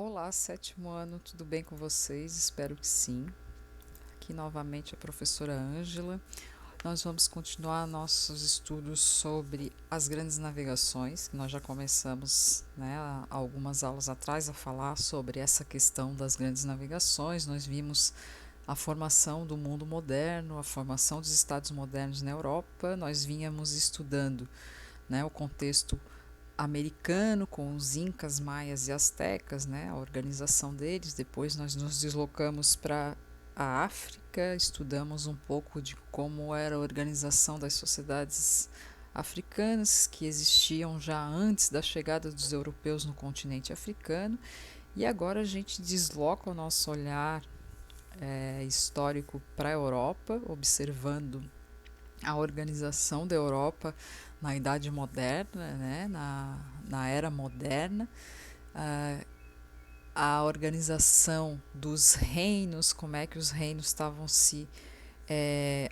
Olá, sétimo ano, tudo bem com vocês? Espero que sim. Aqui novamente a professora Ângela. Nós vamos continuar nossos estudos sobre as grandes navegações, que nós já começamos, há algumas aulas atrás a falar sobre essa questão das grandes navegações. Nós vimos a formação do mundo moderno, a formação dos estados modernos na Europa. Nós vínhamos estudando, o contexto americano com os incas, maias e astecas, a organização deles. Depois nós nos deslocamos para a África, estudamos um pouco de como era a organização das sociedades africanas que existiam já antes da chegada dos europeus no continente africano. E agora a gente desloca o nosso olhar histórico para a Europa, observando a organização da Europa na Idade Moderna, na Era Moderna, a organização dos reinos, como é que os reinos estavam se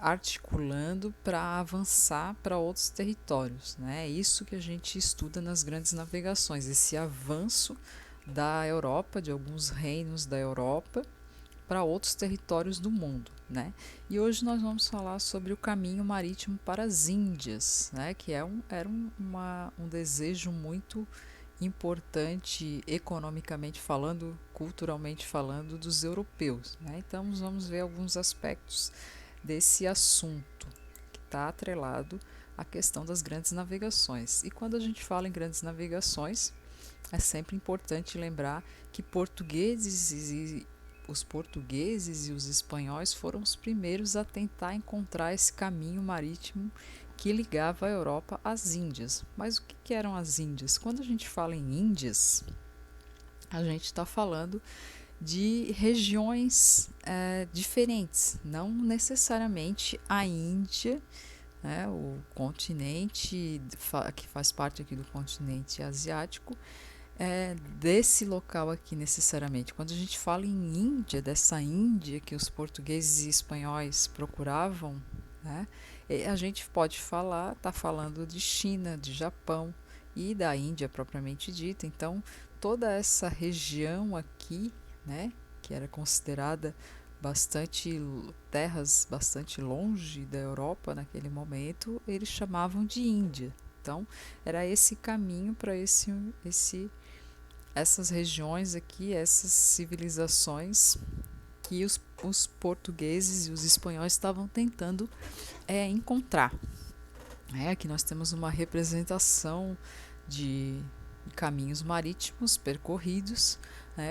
articulando para avançar para outros territórios. É isso que a gente estuda nas grandes navegações, esse avanço da Europa, de alguns reinos da Europa, para outros territórios do mundo. E hoje nós vamos falar sobre o caminho marítimo para as Índias, que era um desejo muito importante economicamente falando, culturalmente falando, dos europeus. Então vamos ver alguns aspectos desse assunto que está atrelado à questão das grandes navegações. E quando a gente fala em grandes navegações, é sempre importante lembrar que os portugueses e os espanhóis foram os primeiros a tentar encontrar esse caminho marítimo que ligava a Europa às Índias. Mas o que eram as Índias? Quando a gente fala em Índias, a gente está falando de regiões diferentes, não necessariamente a Índia, o continente que faz parte aqui do continente asiático, desse local aqui necessariamente. Quando a gente fala em Índia, dessa Índia que os portugueses e espanhóis procuravam, a gente pode tá falando de China, de Japão e da Índia propriamente dita. Então, toda essa região aqui, que era considerada terras bastante longe da Europa naquele momento, eles chamavam de Índia. Então, era esse caminho para essas regiões aqui, essas civilizações que os portugueses e os espanhóis estavam tentando encontrar. Aqui nós temos uma representação de caminhos marítimos percorridos,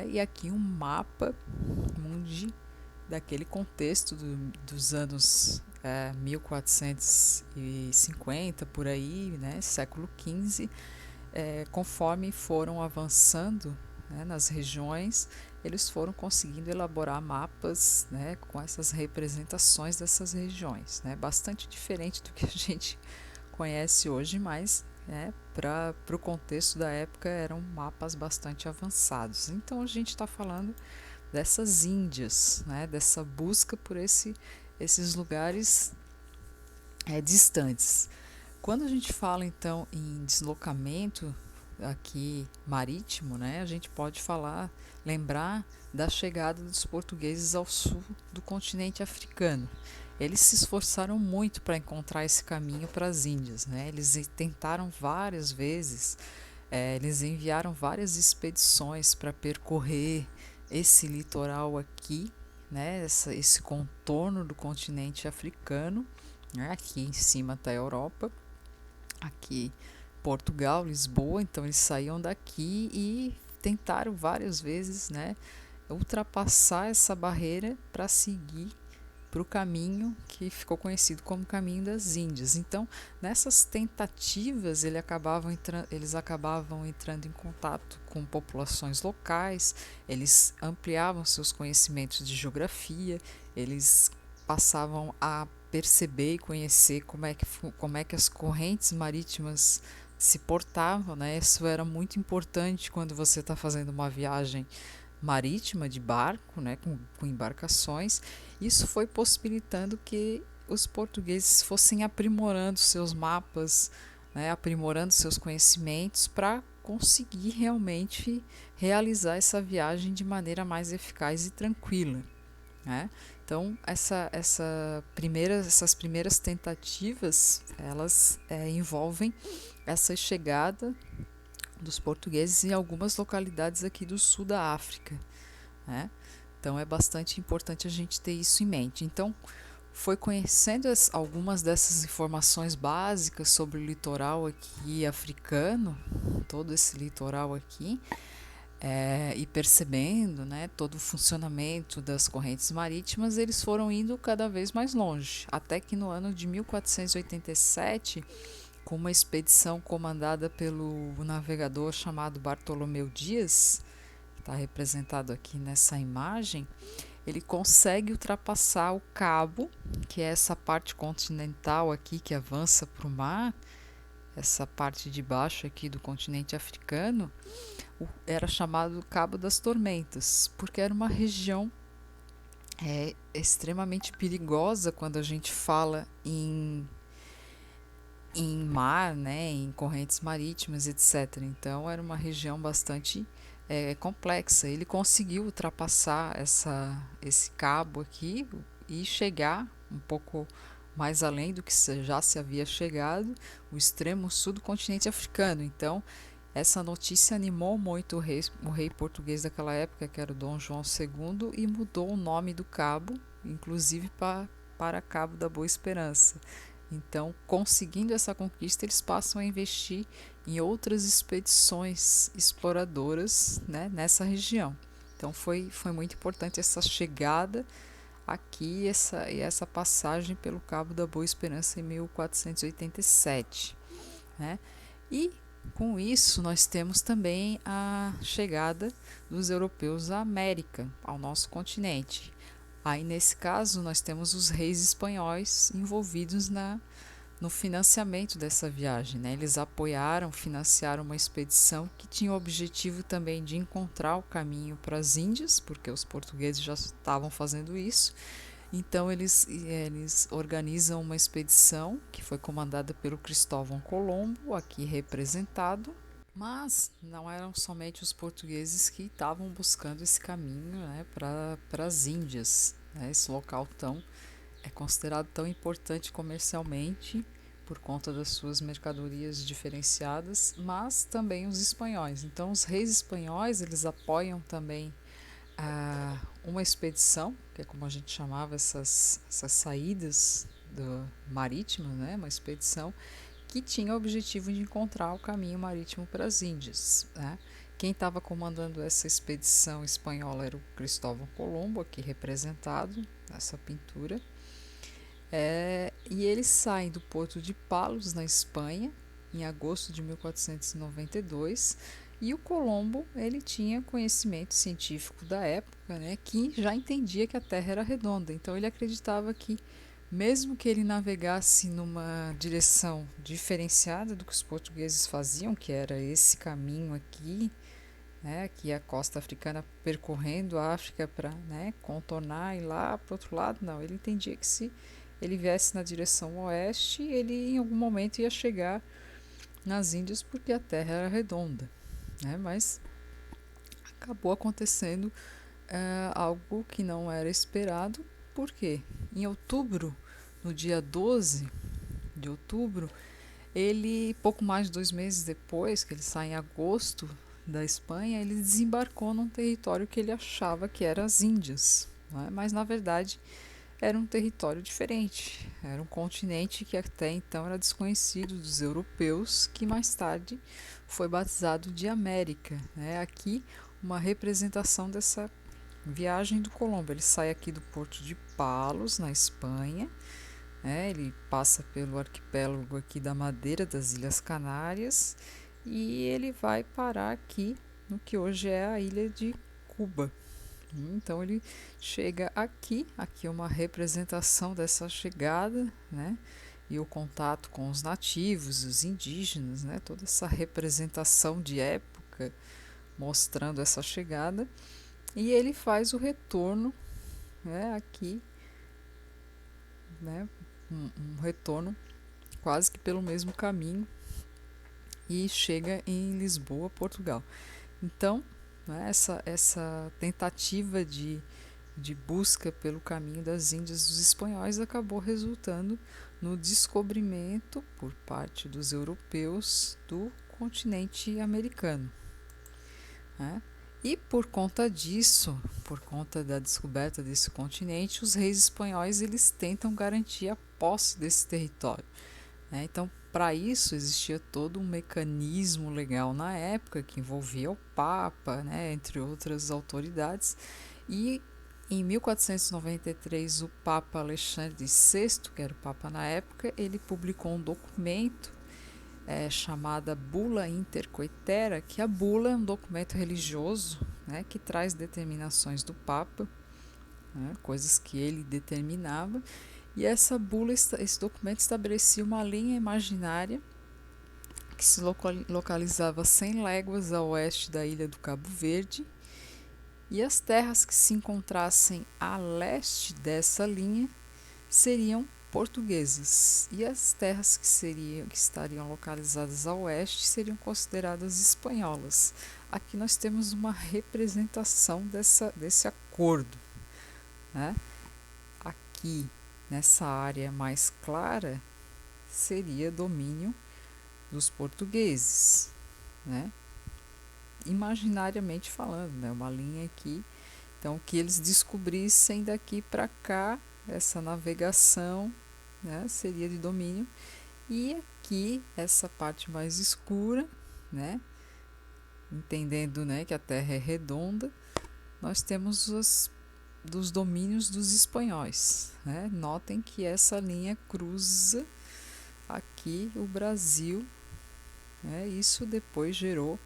e aqui um mapa mundi daquele contexto dos anos 1450 por aí, século XV. Conforme foram avançando nas regiões, eles foram conseguindo elaborar mapas com essas representações dessas regiões, bastante diferente do que a gente conhece hoje, mas para o contexto da época eram mapas bastante avançados. Então a gente está falando dessas Índias, dessa busca por esses lugares distantes. Quando a gente fala então em deslocamento aqui marítimo, a gente pode lembrar da chegada dos portugueses ao sul do continente africano. Eles se esforçaram muito para encontrar esse caminho para as Índias, Eles tentaram várias vezes, eles enviaram várias expedições para percorrer esse litoral aqui, esse contorno do continente africano. Aqui em cima está a Europa, aqui Portugal, Lisboa. Então eles saíam daqui e tentaram várias vezes ultrapassar essa barreira para seguir para o caminho que ficou conhecido como Caminho das Índias. Então, nessas tentativas, eles acabavam entrando em contato com populações locais, eles ampliavam seus conhecimentos de geografia, eles passavam a perceber e conhecer como é que as correntes marítimas se portavam. Isso era muito importante quando você está fazendo uma viagem marítima de barco, com embarcações. Isso foi possibilitando que os portugueses fossem aprimorando seus mapas, aprimorando seus conhecimentos para conseguir realmente realizar essa viagem de maneira mais eficaz e tranquila, né? Então, essas primeiras tentativas, elas envolvem essa chegada dos portugueses em algumas localidades aqui do sul da África, né? Então, é bastante importante a gente ter isso em mente. Então, foi conhecendo algumas dessas informações básicas sobre o litoral aqui africano, todo esse litoral aqui, e percebendo, né, todo o funcionamento das correntes marítimas, eles foram indo cada vez mais longe, até que no ano de 1487, com uma expedição comandada pelo navegador chamado Bartolomeu Dias, que está representado aqui nessa imagem, ele consegue ultrapassar o cabo, que é essa parte continental aqui que avança para o mar, essa parte de baixo aqui do continente africano, era chamado Cabo das Tormentas, porque era uma região extremamente perigosa quando a gente fala em mar, né, em correntes marítimas, etc. Então era uma região bastante complexa. Ele conseguiu ultrapassar esse cabo aqui e chegar um pouco mais além do que já se havia chegado, o extremo sul do continente africano. Então, essa notícia animou muito o rei português daquela época, que era o Dom João II, e mudou o nome do cabo, inclusive para Cabo da Boa Esperança. Então, conseguindo essa conquista, eles passam a investir em outras expedições exploradoras, né, nessa região. Então, foi muito importante essa chegada aqui e essa passagem pelo Cabo da Boa Esperança em 1487. Né? E com isso, nós temos também a chegada dos europeus à América, ao nosso continente. Aí, nesse caso, nós temos os reis espanhóis envolvidos no financiamento dessa viagem, né? Eles financiaram uma expedição que tinha o objetivo também de encontrar o caminho para as Índias, porque os portugueses já estavam fazendo isso. Então, eles organizam uma expedição que foi comandada pelo Cristóvão Colombo, aqui representado. Mas não eram somente os portugueses que estavam buscando esse caminho, né, para as Índias. Né? Esse local é considerado tão importante comercialmente por conta das suas mercadorias diferenciadas, mas também os espanhóis. Então, os reis espanhóis, eles apoiam também uma expedição, que é como a gente chamava essas saídas marítimas, né? Uma expedição que tinha o objetivo de encontrar o caminho marítimo para as Índias. Né? Quem estava comandando essa expedição espanhola era o Cristóvão Colombo, aqui representado nessa pintura. E eles saem do porto de Palos, na Espanha, em agosto de 1492, e o Colombo ele tinha conhecimento científico da época, né, que já entendia que a Terra era redonda. Então ele acreditava que, mesmo que ele navegasse numa direção diferenciada do que os portugueses faziam, que era esse caminho aqui, né, aqui a costa africana percorrendo a África para, né, contornar e ir lá para o outro lado, não. Ele entendia que se ele viesse na direção oeste, ele em algum momento ia chegar nas Índias porque a Terra era redonda. Né? Mas acabou acontecendo algo que não era esperado, porque em outubro, no dia 12 de outubro, pouco mais de 2 meses depois, que ele sai em agosto da Espanha, ele desembarcou num território que ele achava que era as Índias, né? Mas na verdade era um território diferente, era um continente que até então era desconhecido dos europeus, que mais tarde foi batizado de América. Né? Aqui uma representação dessa viagem do Colombo. Ele sai aqui do porto de Palos, na Espanha, né? Ele passa pelo arquipélago aqui da Madeira, das Ilhas Canárias, e ele vai parar aqui no que hoje é a ilha de Cuba. Então ele chega aqui é uma representação dessa chegada, né? E o contato com os nativos, os indígenas, né? Toda essa representação de época mostrando essa chegada. E ele faz o retorno, né? Aqui, né? Um retorno quase que pelo mesmo caminho e chega em Lisboa, Portugal. Então, né, essa tentativa de busca pelo caminho das Índias dos espanhóis acabou resultando no descobrimento por parte dos europeus do continente americano, né? E por conta disso, por conta da descoberta desse continente, os reis espanhóis eles tentam garantir a posse desse território, né? Então, para isso existia todo um mecanismo legal na época que envolvia o Papa, né, entre outras autoridades. E em 1493 o Papa Alexandre VI, que era o Papa na época, ele publicou um documento chamada Bula Intercoetera, que a bula é um documento religioso, né, que traz determinações do Papa, né, coisas que ele determinava. E essa bula, esse documento estabelecia uma linha imaginária que se localizava 100 léguas a oeste da ilha do Cabo Verde, e as terras que se encontrassem a leste dessa linha seriam portuguesas, e as terras que estariam localizadas a oeste seriam consideradas espanholas. Aqui nós temos uma representação desse acordo, né? Aqui, nessa área mais clara, seria domínio dos portugueses, né? Imaginariamente falando, né? Uma linha aqui. Então, que eles descobrissem daqui para cá, essa navegação, né, seria de domínio. E aqui, essa parte mais escura, né, entendendo, né, que a Terra é redonda, nós temos dos domínios dos espanhóis, né? Notem que essa linha cruza aqui o Brasil, né? Isso depois gerou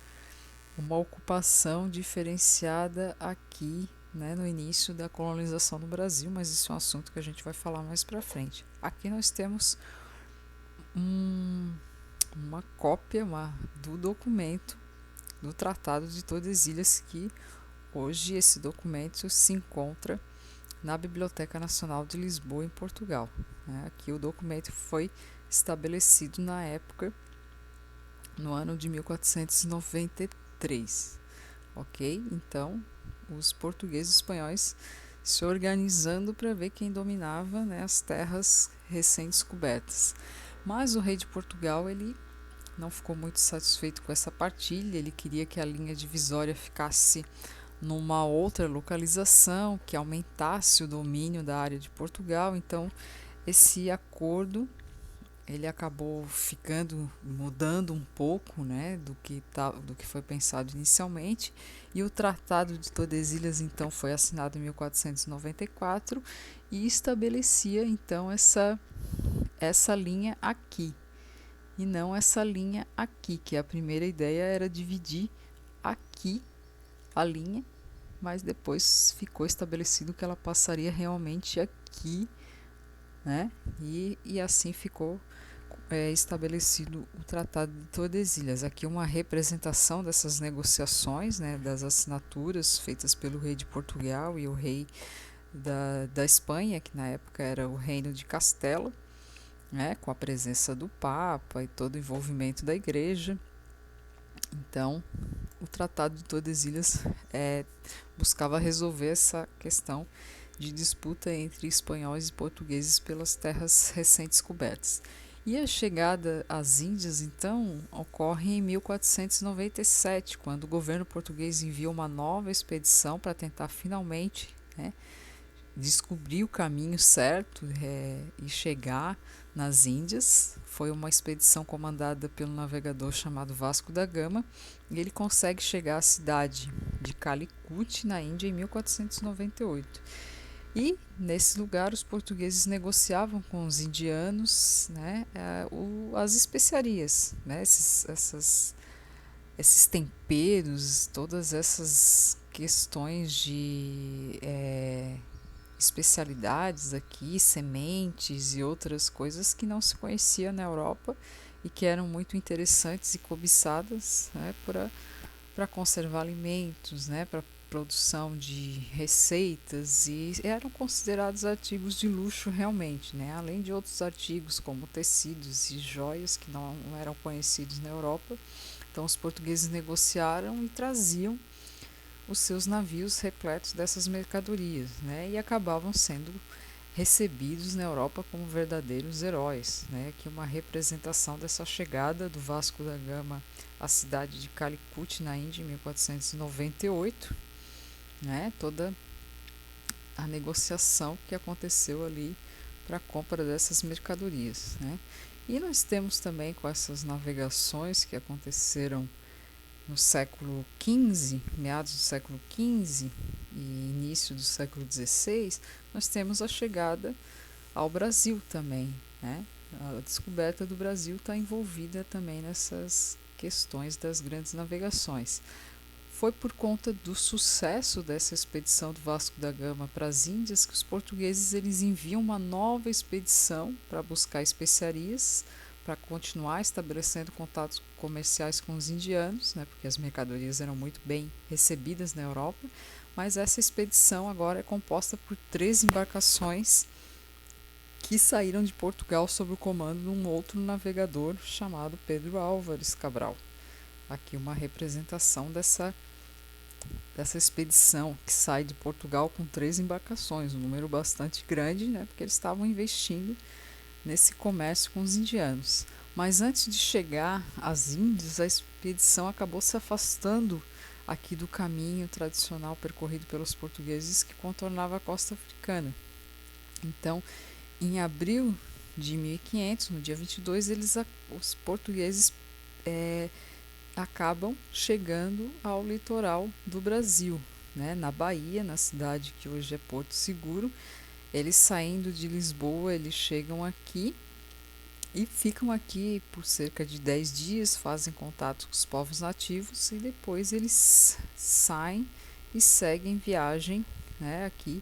uma ocupação diferenciada aqui, né, no início da colonização no Brasil, mas isso é um assunto que a gente vai falar mais para frente. Aqui nós temos uma cópia do documento do Tratado de Tordesilhas, que hoje esse documento se encontra na Biblioteca Nacional de Lisboa, em Portugal, né? Aqui o documento foi estabelecido na época, no ano de 1493, ok? Então, os portugueses e espanhóis se organizando para ver quem dominava, né, as terras recém-descobertas. Mas o rei de Portugal ele não ficou muito satisfeito com essa partilha, ele queria que a linha divisória ficasse numa outra localização, que aumentasse o domínio da área de Portugal. Então, esse acordo ele acabou mudando um pouco, né, do que foi pensado inicialmente, e o Tratado de Tordesilhas então foi assinado em 1494 e estabelecia então essa linha aqui, e não essa linha aqui, que a primeira ideia era dividir aqui a linha, mas depois ficou estabelecido que ela passaria realmente aqui, né, e assim ficou estabelecido o Tratado de Tordesilhas. Aqui uma representação dessas negociações, né, das assinaturas feitas pelo rei de Portugal e o rei da Espanha, que na época era o Reino de Castela, né, com a presença do Papa e todo o envolvimento da Igreja. Então, o Tratado de Tordesilhas buscava resolver essa questão de disputa entre espanhóis e portugueses pelas terras recém-descobertas. E a chegada às Índias, então, ocorre em 1497, quando o governo português envia uma nova expedição para tentar finalmente, né, descobrir o caminho certo e chegar nas Índias. Foi uma expedição comandada pelo navegador chamado Vasco da Gama, e ele consegue chegar à cidade de Calicut, na Índia, em 1498. E, nesse lugar, os portugueses negociavam com os indianos, né, as especiarias, né, esses temperos, todas essas questões de especialidades aqui, sementes e outras coisas que não se conhecia na Europa e que eram muito interessantes e cobiçadas, né, para conservar alimentos, né, para produção de receitas, e eram considerados artigos de luxo realmente, né? Além de outros artigos como tecidos e joias que não eram conhecidos na Europa. Então os portugueses negociaram e traziam os seus navios repletos dessas mercadorias, né? E acabavam sendo recebidos na Europa como verdadeiros heróis, né? Aqui uma representação dessa chegada do Vasco da Gama à cidade de Calicut, na Índia, em 1498, né? Toda a negociação que aconteceu ali para a compra dessas mercadorias, né? E nós temos também, com essas navegações que aconteceram no século XV, meados do século XV e início do século XVI, nós temos a chegada ao Brasil também, né? A descoberta do Brasil está envolvida também nessas questões das grandes navegações. Foi por conta do sucesso dessa expedição do Vasco da Gama para as Índias que os portugueses eles enviam uma nova expedição para buscar especiarias, para continuar estabelecendo contatos comerciais com os indianos, né, porque as mercadorias eram muito bem recebidas na Europa, mas essa expedição agora é composta por 3 embarcações que saíram de Portugal sob o comando de um outro navegador chamado Pedro Álvares Cabral. Aqui uma representação dessa expedição que sai de Portugal com 3 embarcações, um número bastante grande, né, porque eles estavam investindo nesse comércio com os indianos. Mas antes de chegar às Índias, a expedição acabou se afastando aqui do caminho tradicional percorrido pelos portugueses que contornava a costa africana. Então, em abril de 1500, no dia 22, os portugueses acabam chegando ao litoral do Brasil, né? Na Bahia, na cidade que hoje é Porto Seguro. Eles saindo de Lisboa, eles chegam aqui e ficam aqui por cerca de 10 dias, fazem contato com os povos nativos e depois eles saem e seguem viagem, né, aqui,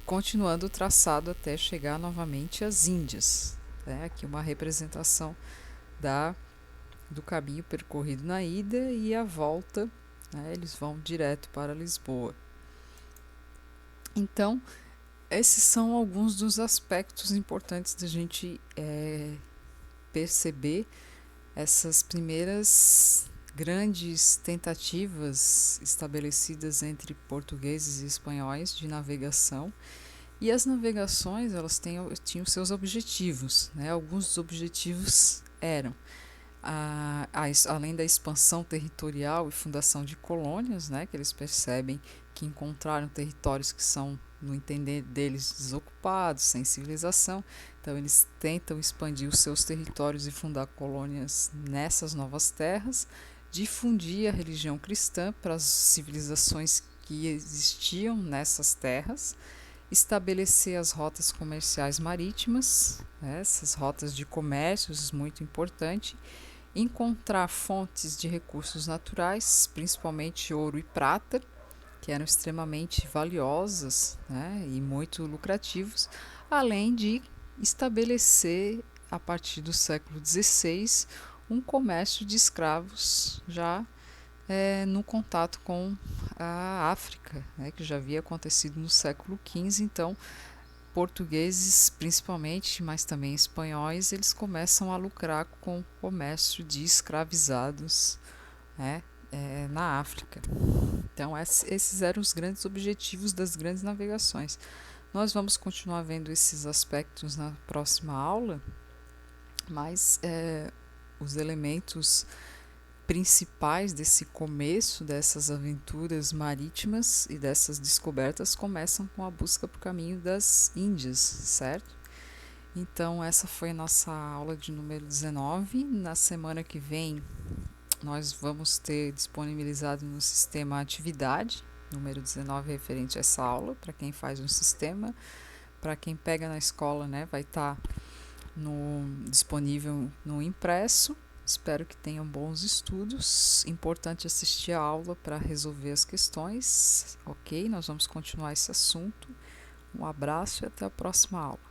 continuando o traçado até chegar novamente às Índias. Né? Aqui uma representação do caminho percorrido na ida e a volta, né, eles vão direto para Lisboa. Então, esses são alguns dos aspectos importantes da gente perceber essas primeiras grandes tentativas estabelecidas entre portugueses e espanhóis de navegação. E as navegações elas tinham seus objetivos, né? Alguns dos objetivos eram além da expansão territorial e fundação de colônias, né, que eles percebem que encontraram territórios que são, no entender deles, desocupados, sem civilização, então eles tentam expandir os seus territórios e fundar colônias nessas novas terras, difundir a religião cristã para as civilizações que existiam nessas terras, estabelecer as rotas comerciais marítimas, né, essas rotas de comércios, muito importante, encontrar fontes de recursos naturais, principalmente ouro e prata, que eram extremamente valiosas, né, e muito lucrativos, além de estabelecer, a partir do século XVI, um comércio de escravos já no contato com a África, né, que já havia acontecido no século XV. Então, portugueses principalmente, mas também espanhóis, eles começam a lucrar com o comércio de escravizados, né, na África. Então esses eram os grandes objetivos das grandes navegações. Nós vamos continuar vendo esses aspectos na próxima aula, mas os elementos principais desse começo dessas aventuras marítimas e dessas descobertas começam com a busca por caminho das Índias, certo? Então essa foi a nossa aula de número 19. Na semana que vem nós vamos ter disponibilizado no sistema atividade, número 19 referente a essa aula, para quem faz um sistema, para quem pega na escola, né, vai estar disponível no impresso. Espero que tenham bons estudos. Importante assistir a aula para resolver as questões. Ok? Nós vamos continuar esse assunto. Um abraço e até a próxima aula.